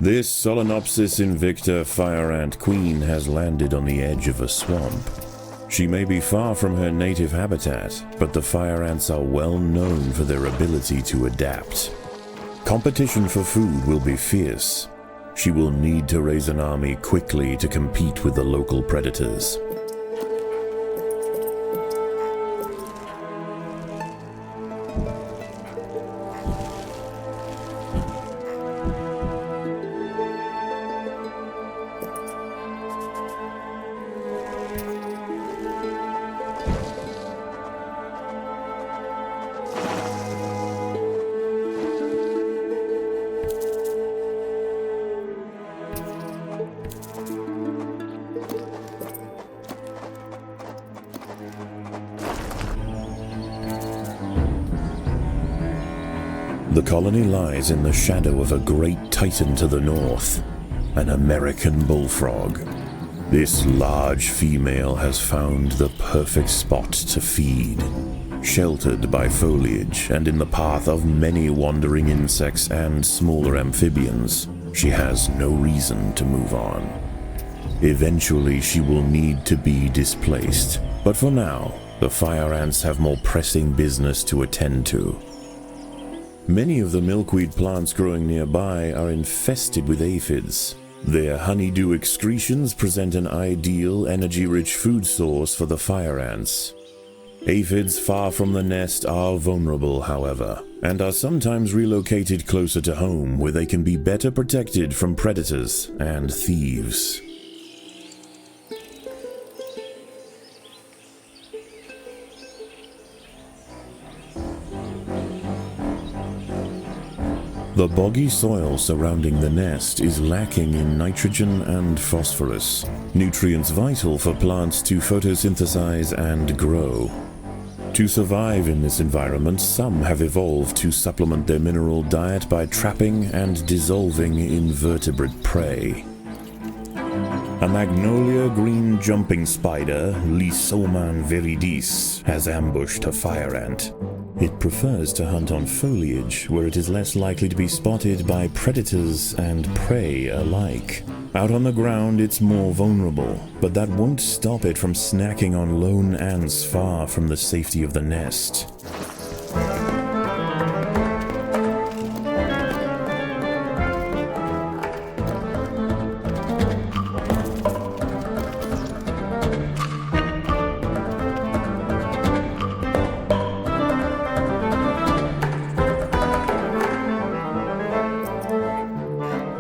This Solenopsis invicta fire ant queen has landed on the edge of a swamp. She may be far from her native habitat, but the fire ants are well known for their ability to adapt. Competition for food will be fierce. She will need to raise an army quickly to compete with the local predators. The colony lies in the shadow of a great titan to the north, an American bullfrog. This large female has found the perfect spot to feed. Sheltered by foliage and in the path of many wandering insects and smaller amphibians, she has no reason to move on. Eventually she will need to be displaced, but for now, the fire ants have more pressing business to attend to. Many of the milkweed plants growing nearby are infested with aphids. Their honeydew excretions present an ideal, energy-rich food source for the fire ants. Aphids far from the nest are vulnerable, however, and are sometimes relocated closer to home where they can be better protected from predators and thieves. The boggy soil surrounding the nest is lacking in nitrogen and phosphorus, nutrients vital for plants to photosynthesize and grow. To survive in this environment, some have evolved to supplement their mineral diet by trapping and dissolving invertebrate prey. A magnolia green jumping spider, Lysoman viridis, has ambushed a fire ant. It prefers to hunt on foliage, where it is less likely to be spotted by predators and prey alike. Out on the ground, it's more vulnerable, but that won't stop it from snacking on lone ants far from the safety of the nest.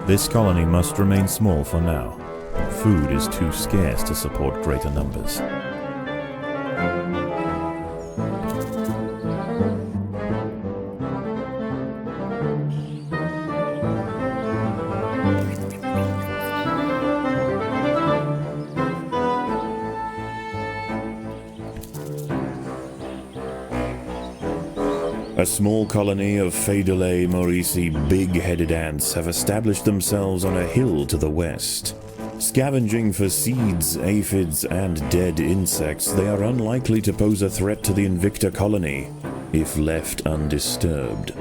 This colony must remain small for now. Food is too scarce to support greater numbers. A small colony of Phaedulae maurici big-headed ants have established themselves on a hill to the west. Scavenging for seeds, aphids, and dead insects, they are unlikely to pose a threat to the invicta colony, if left undisturbed.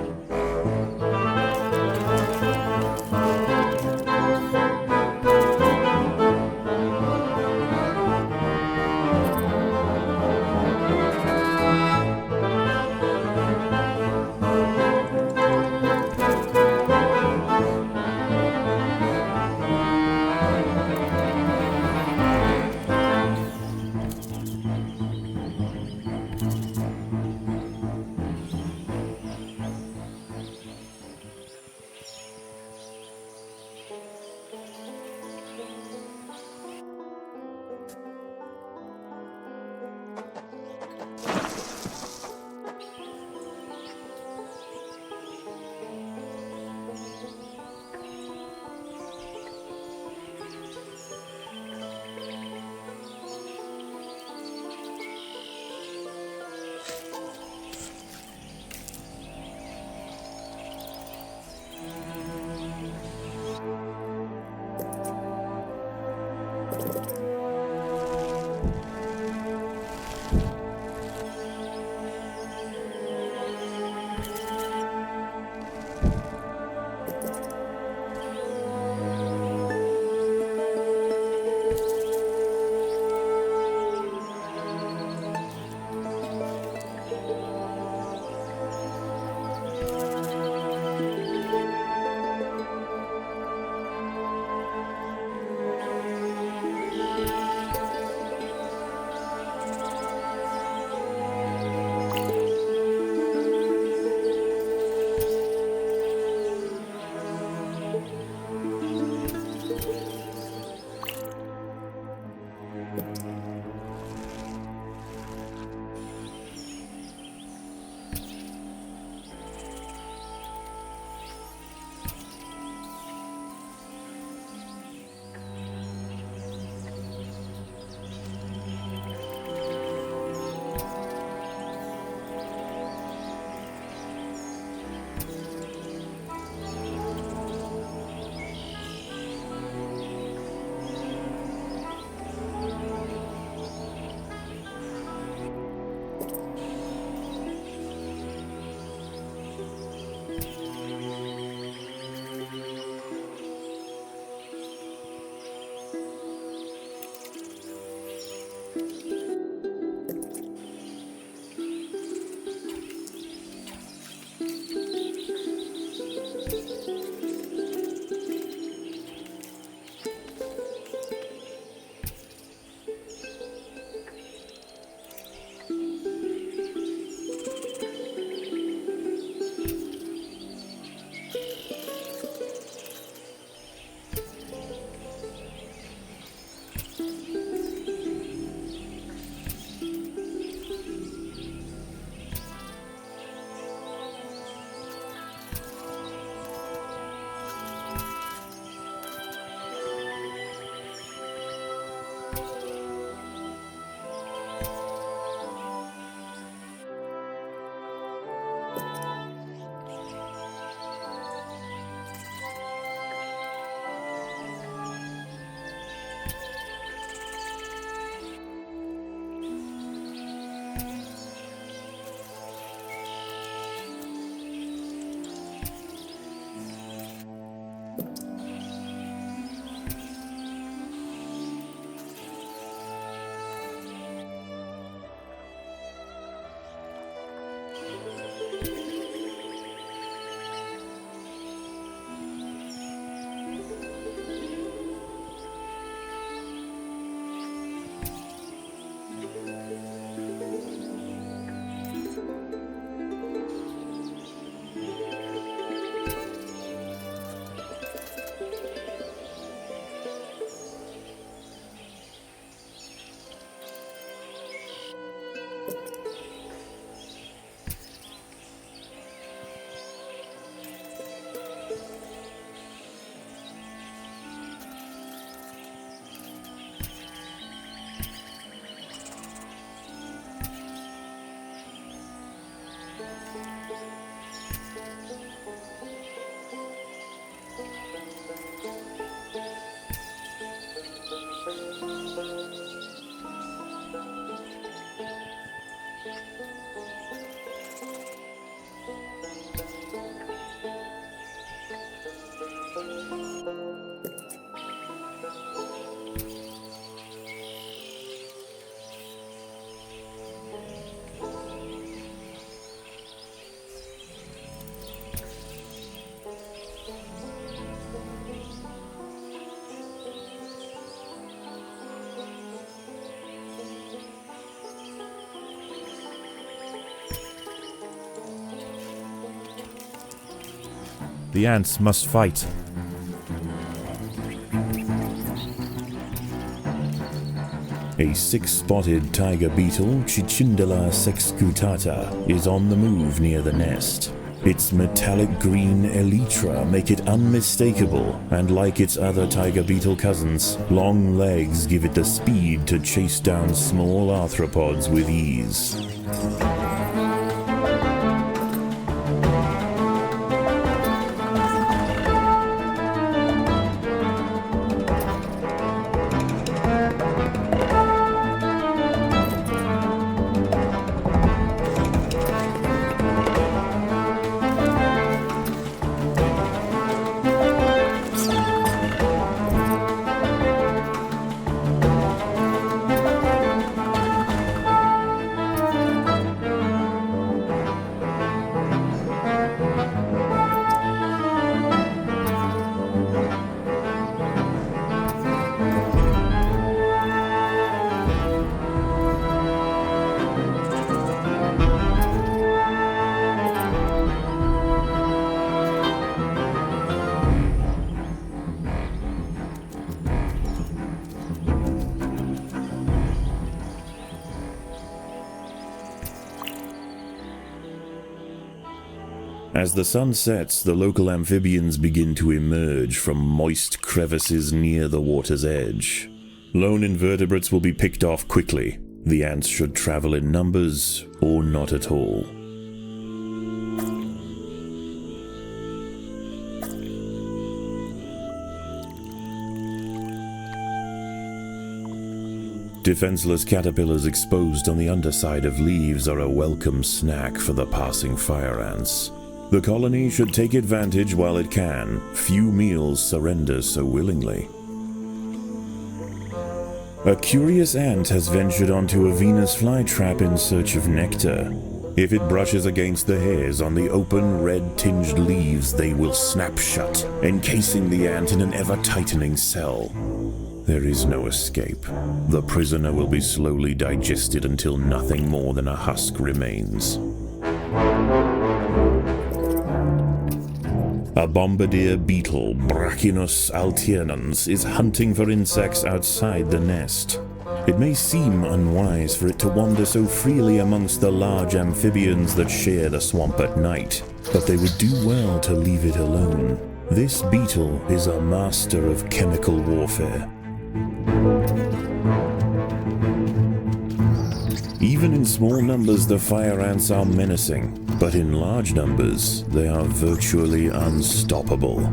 The ants must fight. A six-spotted tiger beetle, Cicindela sexcutata, is on the move near the nest. Its metallic green elytra make it unmistakable, and like its other tiger beetle cousins, long legs give it the speed to chase down small arthropods with ease. As the sun sets, the local amphibians begin to emerge from moist crevices near the water's edge. Lone invertebrates will be picked off quickly. The ants should travel in numbers or not at all. Defenseless caterpillars exposed on the underside of leaves are a welcome snack for the passing fire ants. The colony should take advantage while it can. Few meals surrender so willingly. A curious ant has ventured onto a Venus flytrap in search of nectar. If it brushes against the hairs on the open, red-tinged leaves, they will snap shut, encasing the ant in an ever-tightening cell. There is no escape. The prisoner will be slowly digested until nothing more than a husk remains. A bombardier beetle, Brachinus alternans, is hunting for insects outside the nest. It may seem unwise for it to wander so freely amongst the large amphibians that share the swamp at night, but they would do well to leave it alone. This beetle is a master of chemical warfare. Even in small numbers, the fire ants are menacing, but in large numbers, they are virtually unstoppable.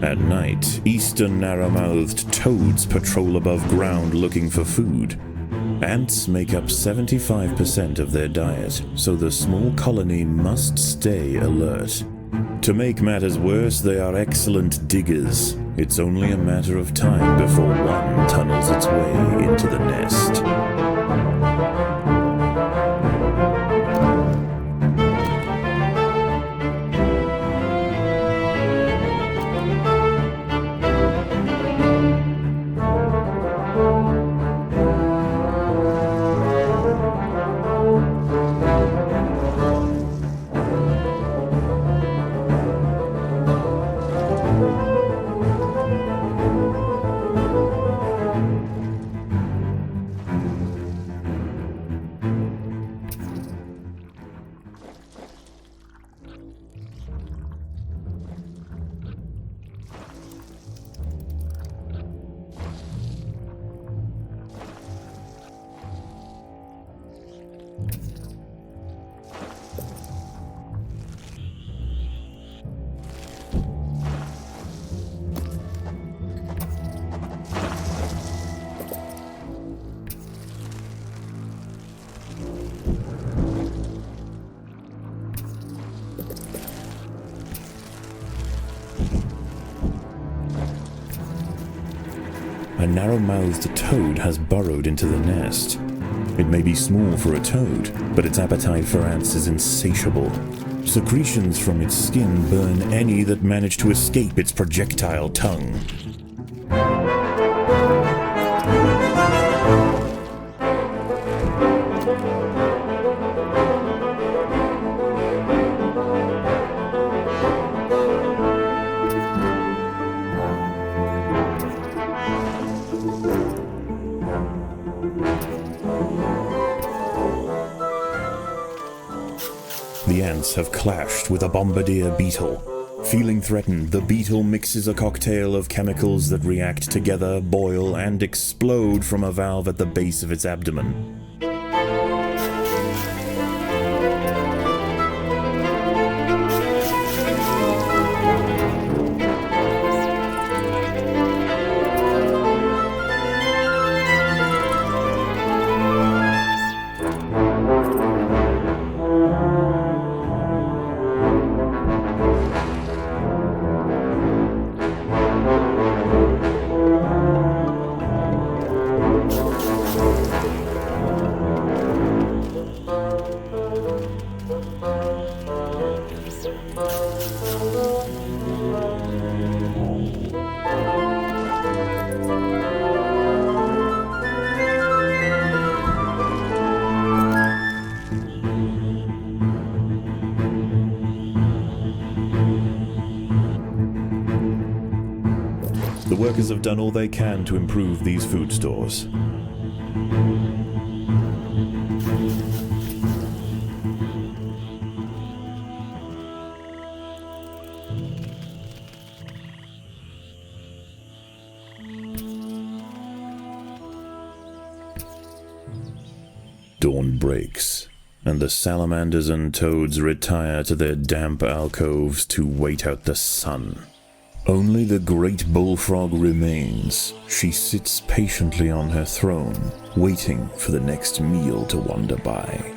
At night, eastern narrow-mouthed toads patrol above ground looking for food. Ants make up 75% of their diet, so the small colony must stay alert. To make matters worse, they are excellent diggers. It's only a matter of time before one tunnels its way into the nest. A narrow-mouthed toad has burrowed into the nest. It may be small for a toad, but its appetite for ants is insatiable. Secretions from its skin burn any that manage to escape its projectile tongue. The ants have clashed with a bombardier beetle. Feeling threatened, the beetle mixes a cocktail of chemicals that react together, boil, and explode from a valve at the base of its abdomen. The workers have done all they can to improve these food stores. Dawn breaks, and the salamanders and toads retire to their damp alcoves to wait out the sun. Only the great bullfrog remains. She sits patiently on her throne, waiting for the next meal to wander by.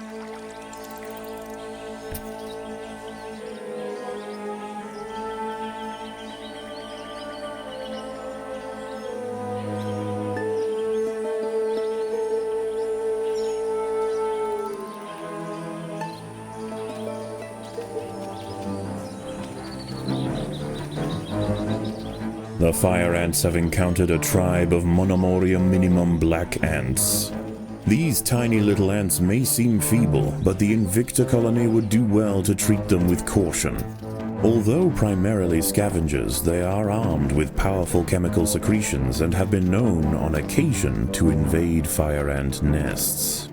The fire ants have encountered a tribe of Monomoria minimum black ants. These tiny little ants may seem feeble, but the Invicta colony would do well to treat them with caution. Although primarily scavengers, they are armed with powerful chemical secretions and have been known on occasion to invade fire ant nests.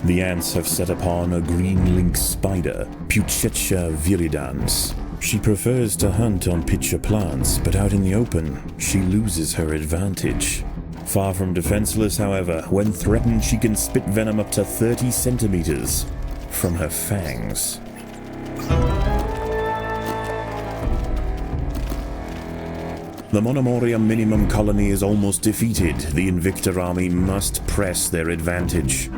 The ants have set upon a green lynx spider, Puccetia viridans. She prefers to hunt on pitcher plants, but out in the open, she loses her advantage. Far from defenseless, however, when threatened she can spit venom up to 30 centimeters from her fangs. The Monomoria minimum colony is almost defeated. The Invicta army must press their advantage.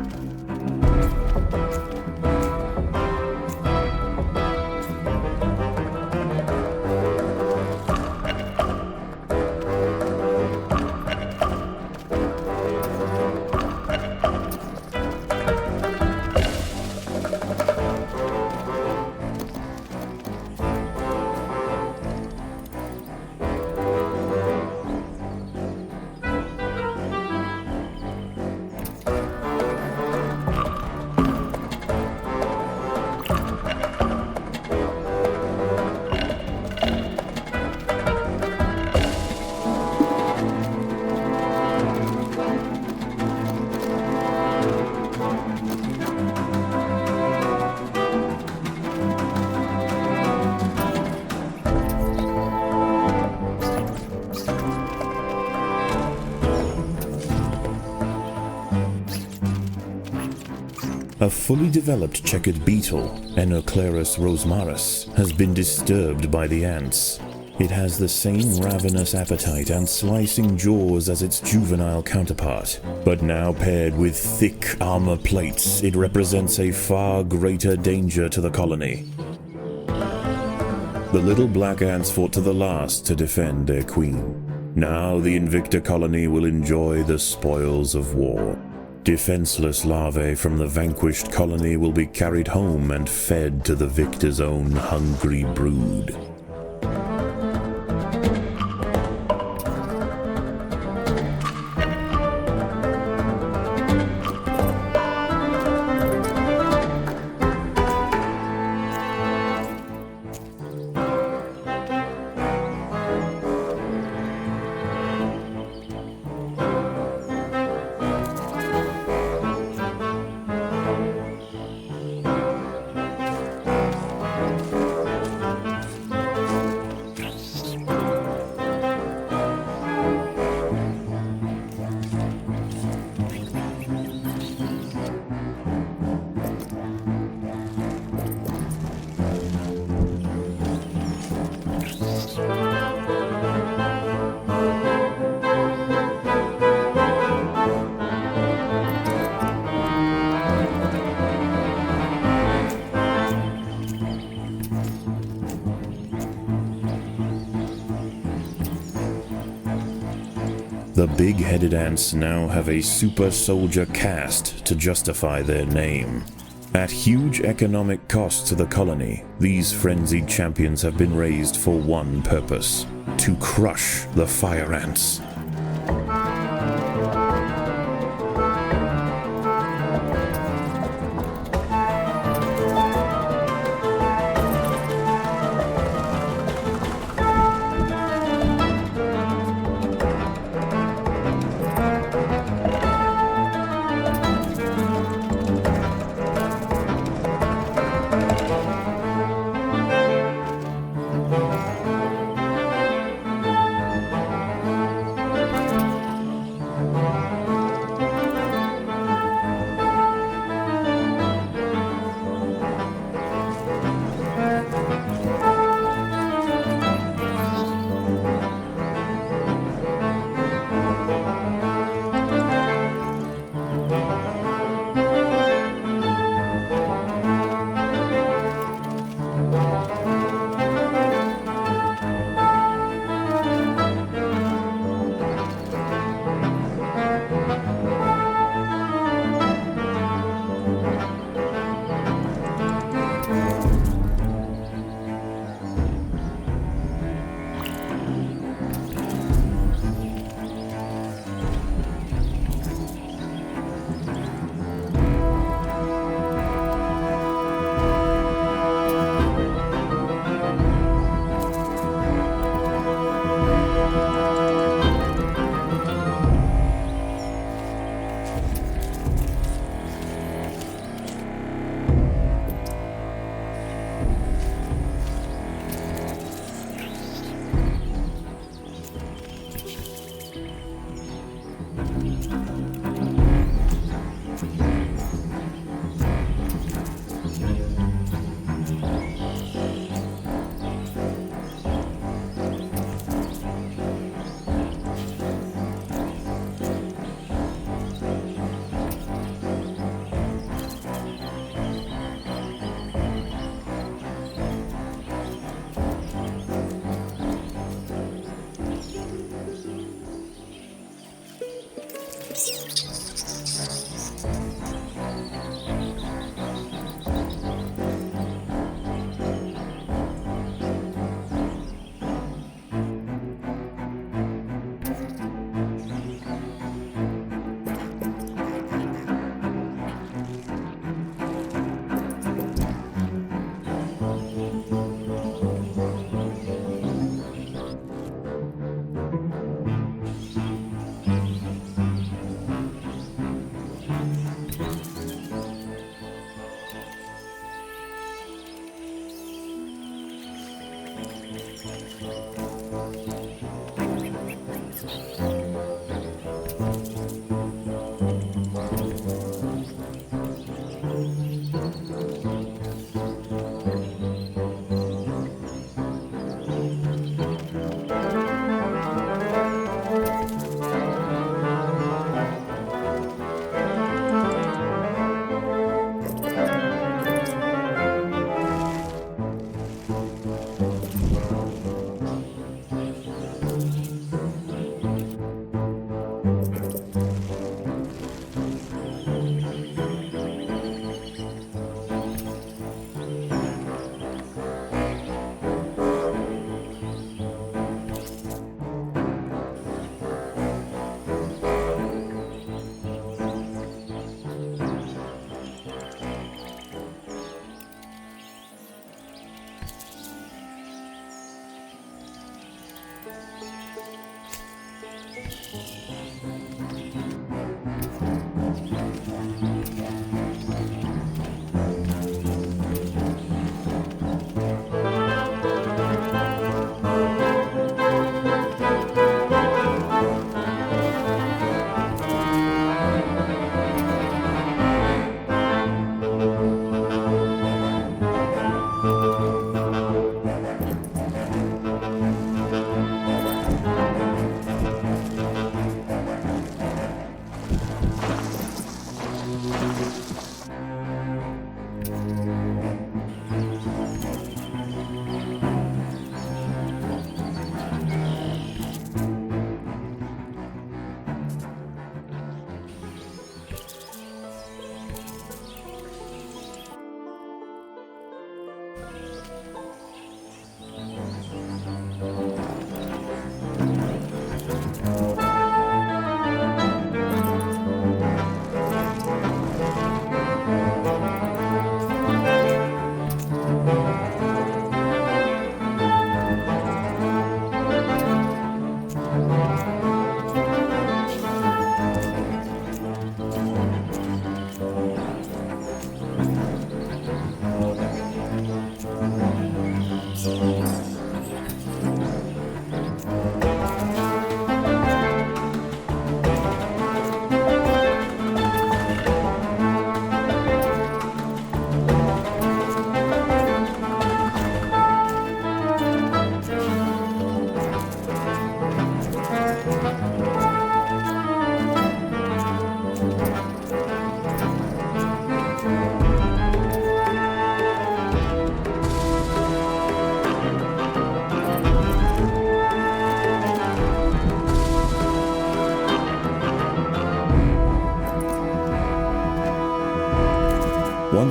A fully developed checkered beetle, Enoclerus rosmarus, has been disturbed by the ants. It has the same ravenous appetite and slicing jaws as its juvenile counterpart, but now paired with thick armor plates, it represents a far greater danger to the colony. The little black ants fought to the last to defend their queen. Now the Invicta colony will enjoy the spoils of war. Defenseless larvae from the vanquished colony will be carried home and fed to the victor's own hungry brood. The big-headed ants now have a super soldier caste to justify their name. At huge economic cost to the colony, these frenzied champions have been raised for one purpose: to crush the fire ants.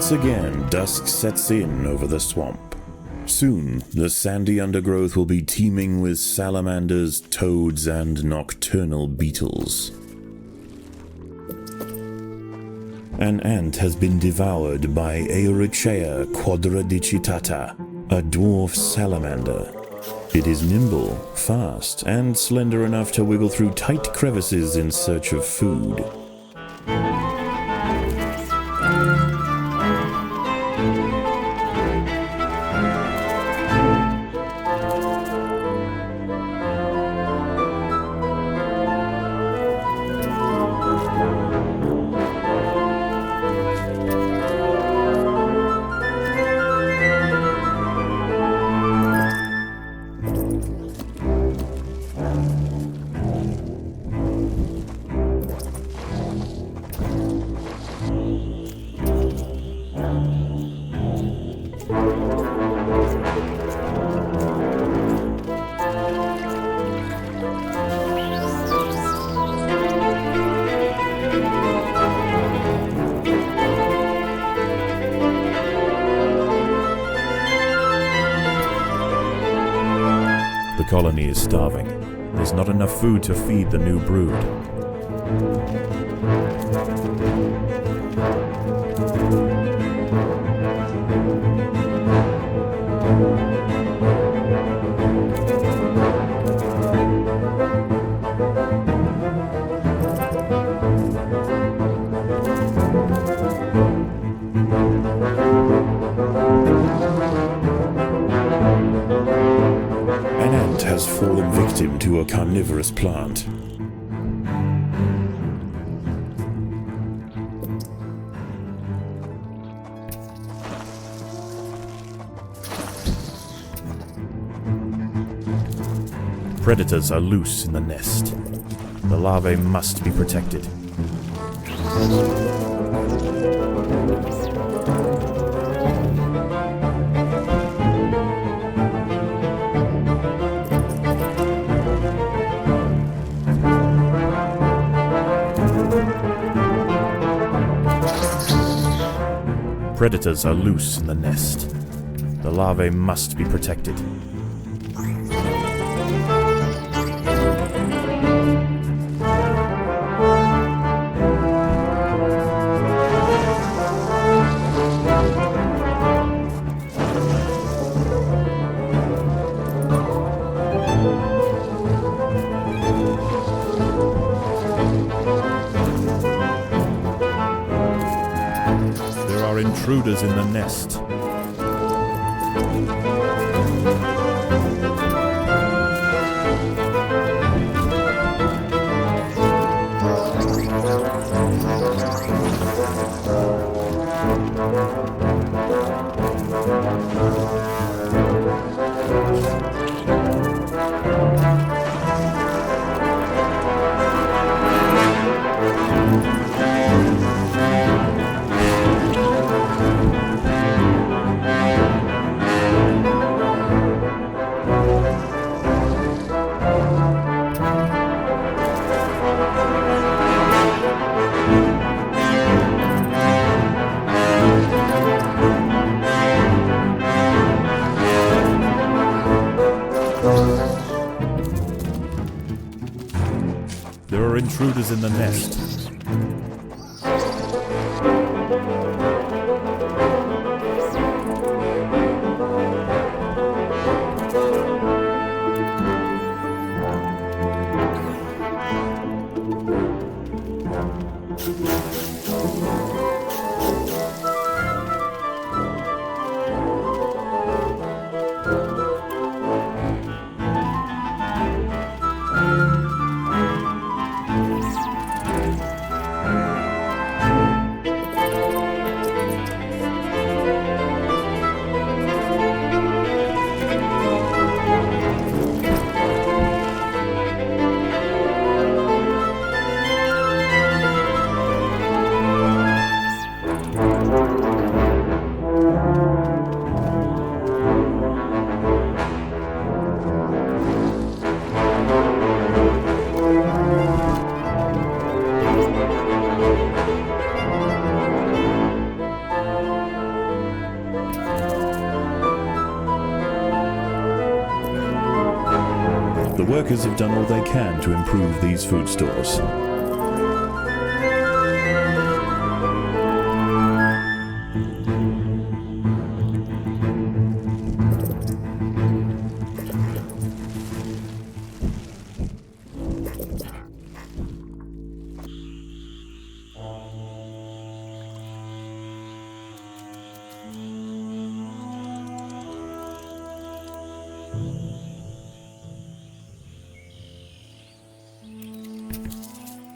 Once again, dusk sets in over the swamp. Soon, the sandy undergrowth will be teeming with salamanders, toads, and nocturnal beetles. An ant has been devoured by Aeorichea quadradicitata, a dwarf salamander. It is nimble, fast, and slender enough to wiggle through tight crevices in search of food. colony is starving. There's not enough food to feed the new brood. An ant has fallen victim to a carnivorous plant. Predators are loose in the nest. The larvae must be protected. Predators are loose in the nest. The larvae must be protected. There are intruders in the nest. There are intruders in the nest. The workers have done all they can to improve these food stores.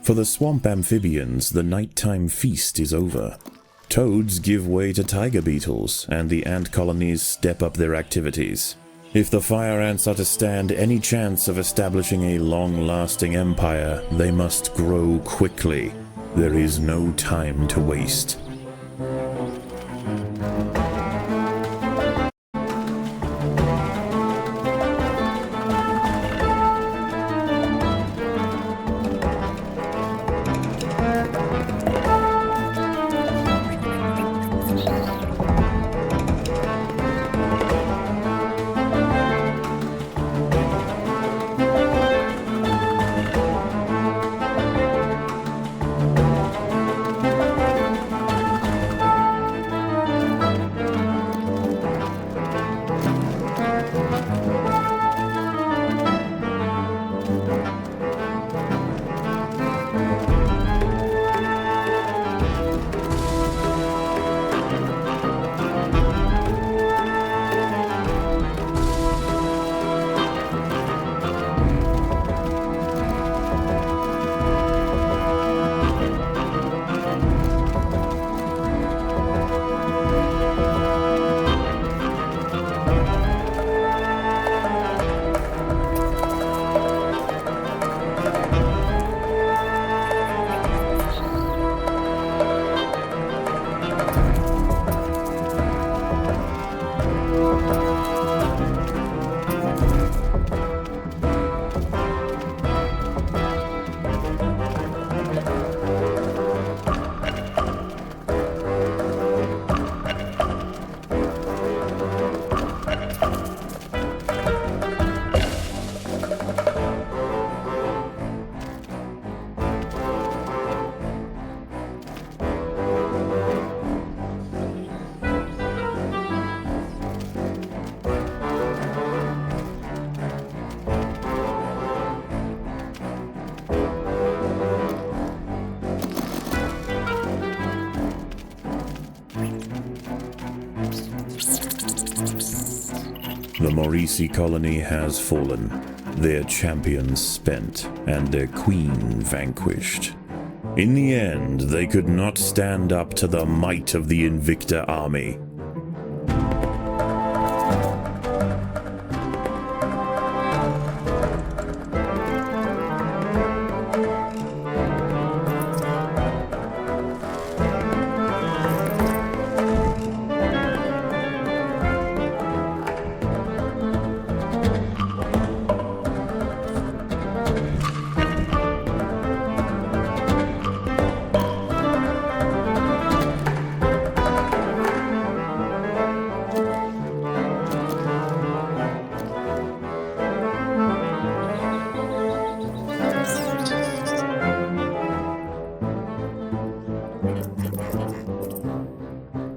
For the swamp amphibians, the nighttime feast is over. Toads give way to tiger beetles, and the ant colonies step up their activities. If the fire ants are to stand any chance of establishing a long-lasting empire, they must grow quickly. There is no time to waste. The Maurici colony has fallen, their champions spent, and their queen vanquished. In the end, they could not stand up to the might of the Invicta army.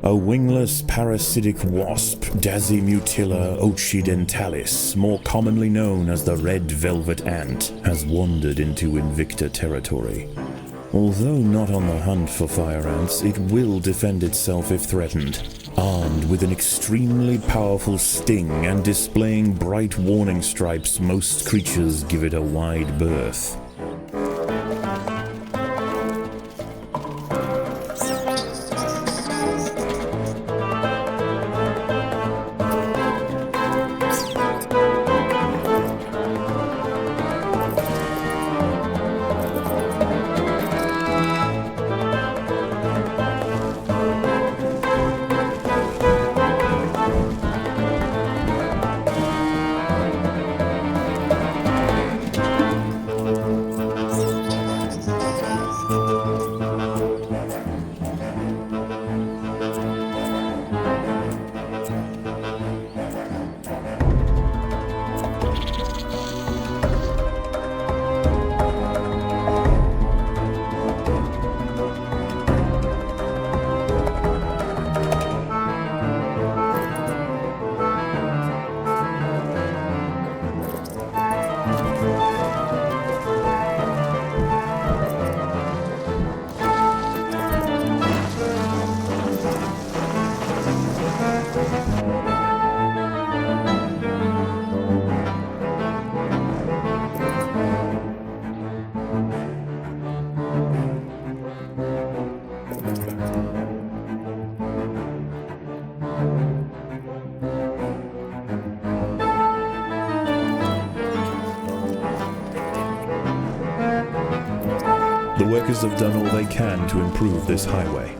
A wingless parasitic wasp, Dasimutilla occidentalis, more commonly known as the red velvet ant, has wandered into Invicta territory. Although not on the hunt for fire ants, it will defend itself if threatened, armed with an extremely powerful sting and displaying bright warning stripes. Most creatures give it a wide berth. The workers have done all they can to improve this highway.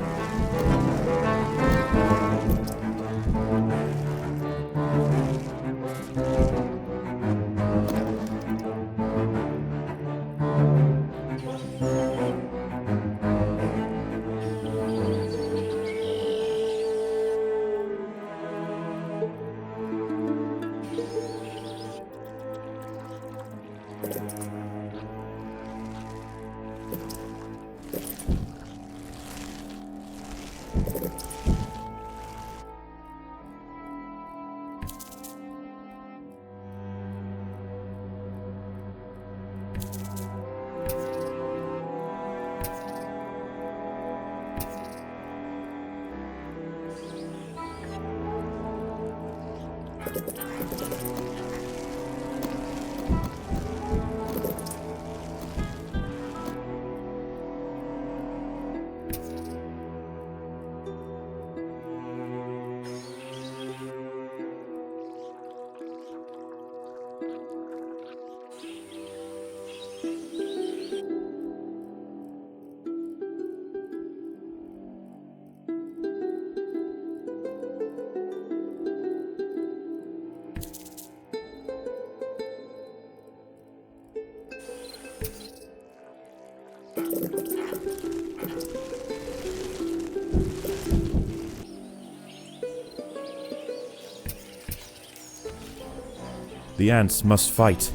The ants must fight.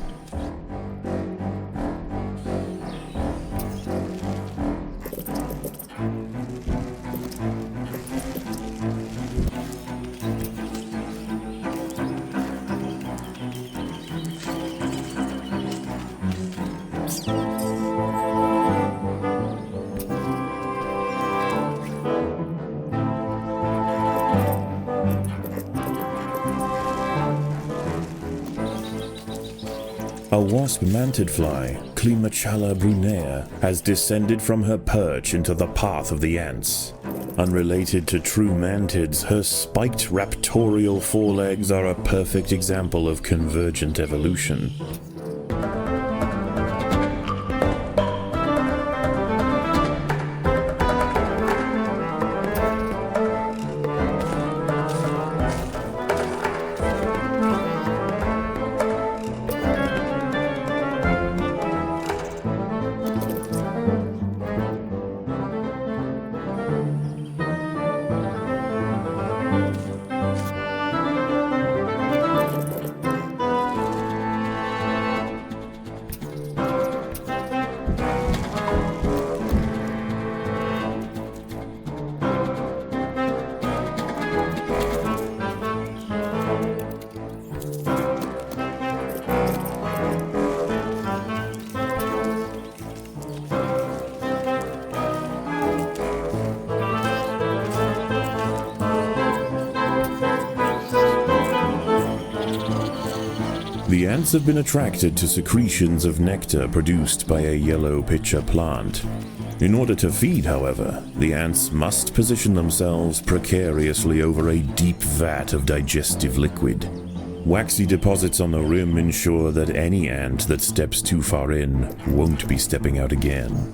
A wasp-mantid fly, Climachala brunea, has descended from her perch into the path of the ants. Unrelated to true mantids, her spiked raptorial forelegs are a perfect example of convergent evolution. The ants have been attracted to secretions of nectar produced by a yellow pitcher plant. In order to feed, however, the ants must position themselves precariously over a deep vat of digestive liquid. Waxy deposits on the rim ensure that any ant that steps too far in won't be stepping out again.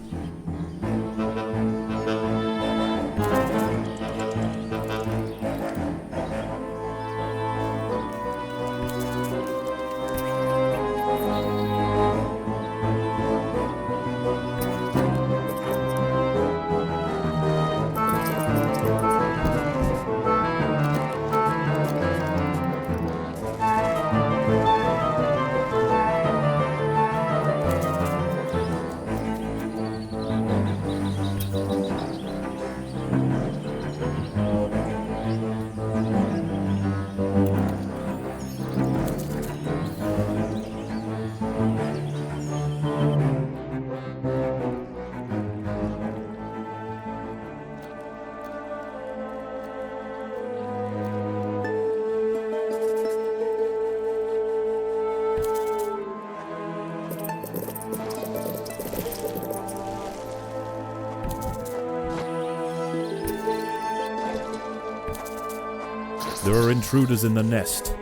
There are intruders in the nest.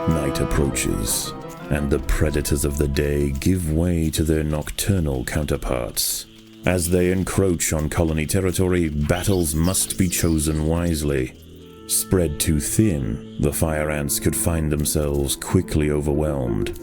Night approaches, and the predators of the day give way to their nocturnal counterparts. As they encroach on colony territory, battles must be chosen wisely. Spread too thin, the fire ants could find themselves quickly overwhelmed.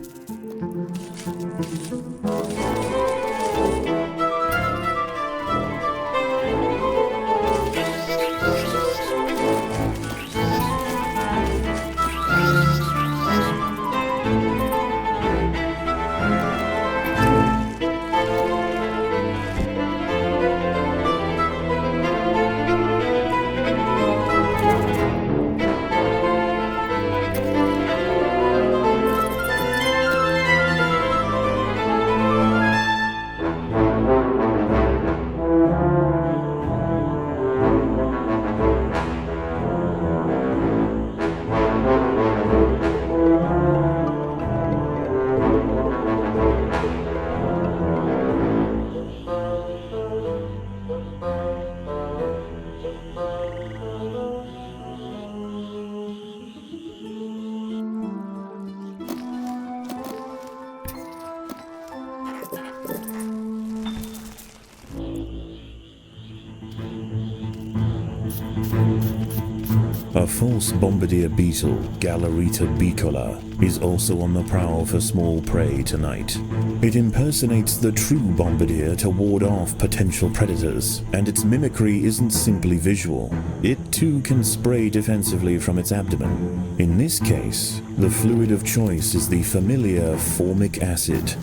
A false bombardier beetle, Galerita bicolor, is also on the prowl for small prey tonight. It impersonates the true bombardier to ward off potential predators, and its mimicry isn't simply visual. It too can spray defensively from its abdomen. In this case, the fluid of choice is the familiar formic acid.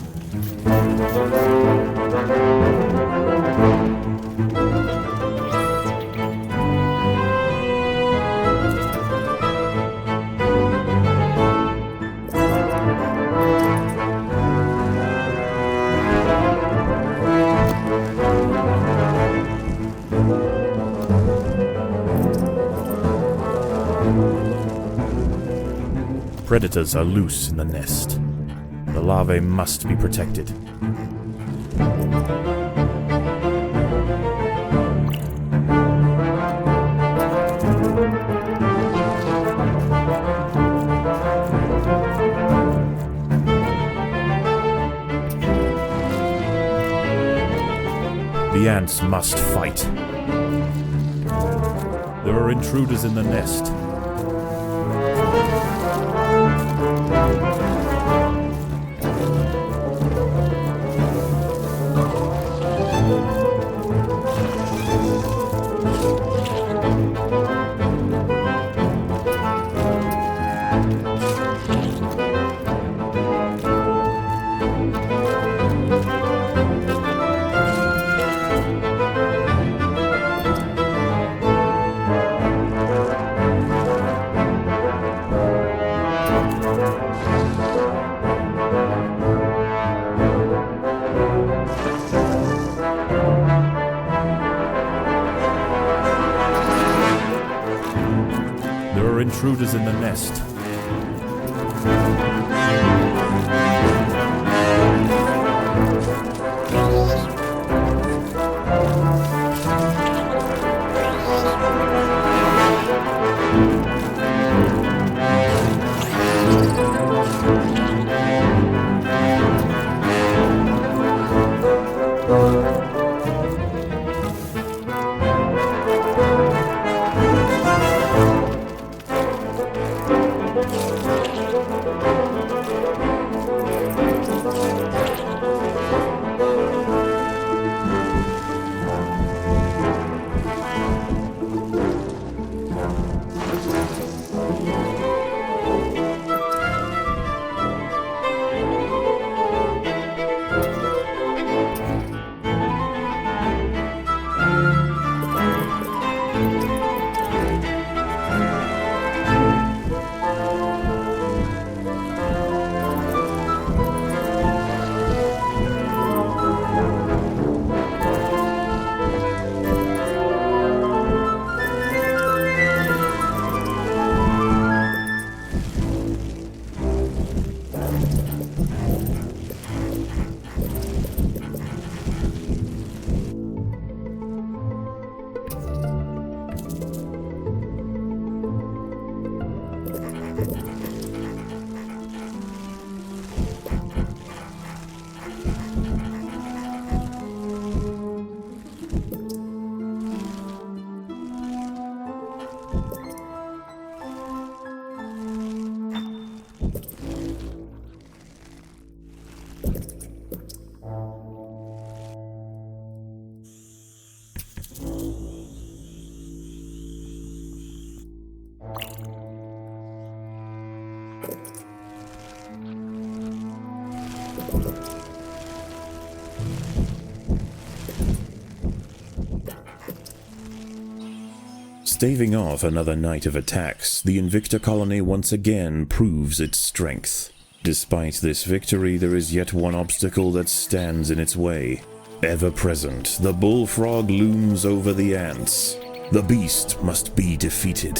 Predators are loose in the nest. The larvae must be protected. The ants must fight. There are intruders in the nest. There are intruders in the nest. Staving off another night of attacks, the Invicta colony once again proves its strength. Despite this victory, there is yet one obstacle that stands in its way. Ever present, the bullfrog looms over the ants. The beast must be defeated.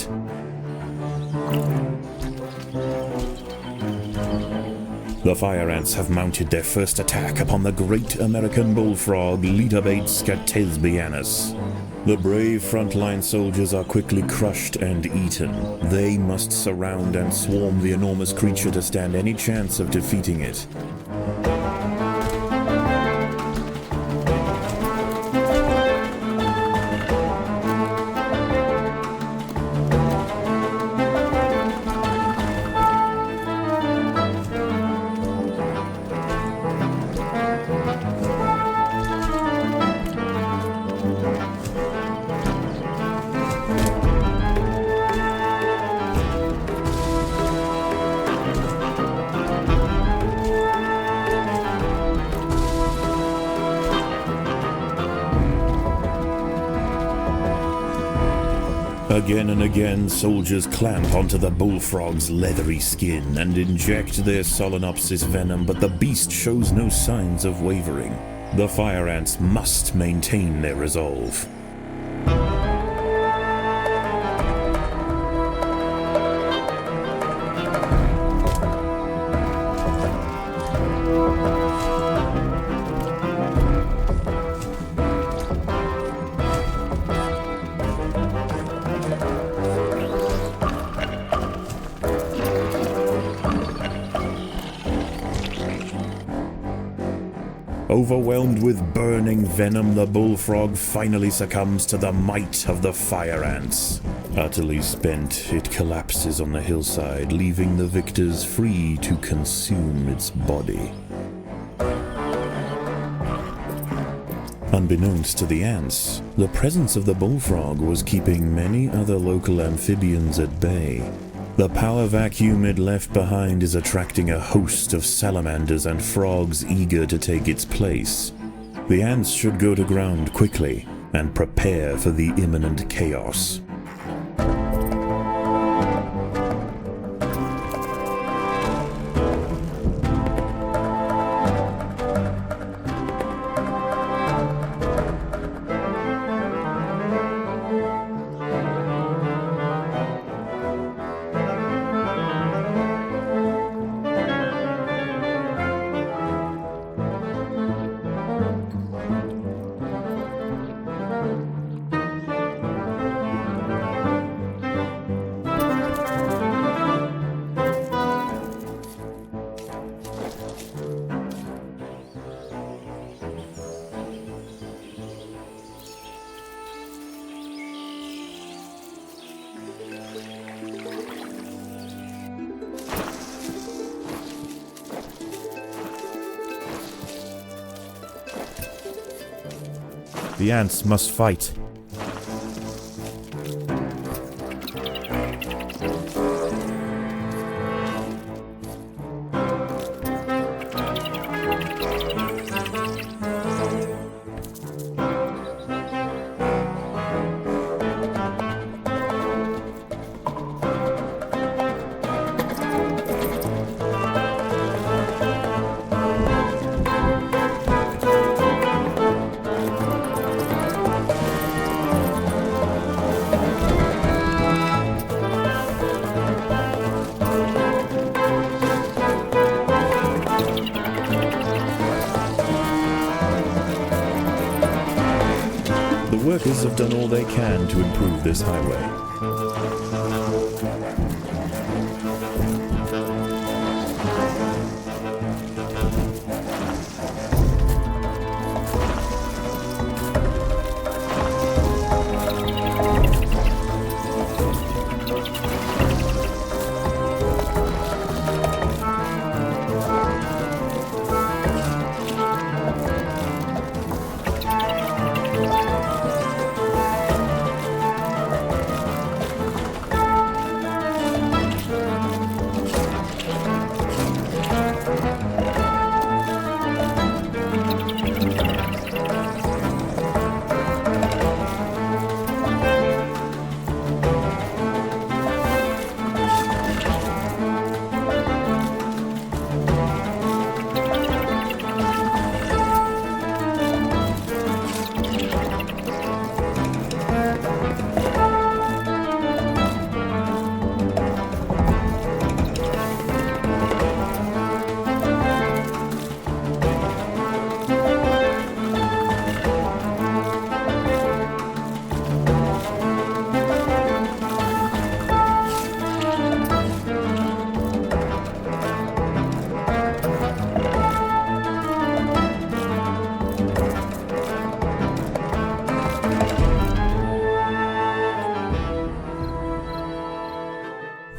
The fire ants have mounted their first attack upon the great American bullfrog, Litabates scatesbianus. The brave frontline soldiers are quickly crushed and eaten. They must surround and swarm the enormous creature to stand any chance of defeating it. Again and again, soldiers clamp onto the bullfrog's leathery skin and inject their Solenopsis venom, but the beast shows no signs of wavering. The fire ants must maintain their resolve. Overwhelmed with burning venom, the bullfrog finally succumbs to the might of the fire ants. Utterly spent, it collapses on the hillside, leaving the victors free to consume its body. Unbeknownst to the ants, the presence of the bullfrog was keeping many other local amphibians at bay. The power vacuum it left behind is attracting a host of salamanders and frogs eager to take its place. The ants should go to ground quickly and prepare for the imminent chaos. The ants must fight. The workers have done all they can to improve this highway.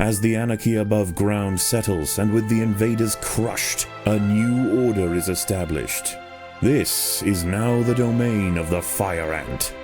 As the anarchy above ground settles and with the invaders crushed, a new order is established. This is now the domain of the fire ant.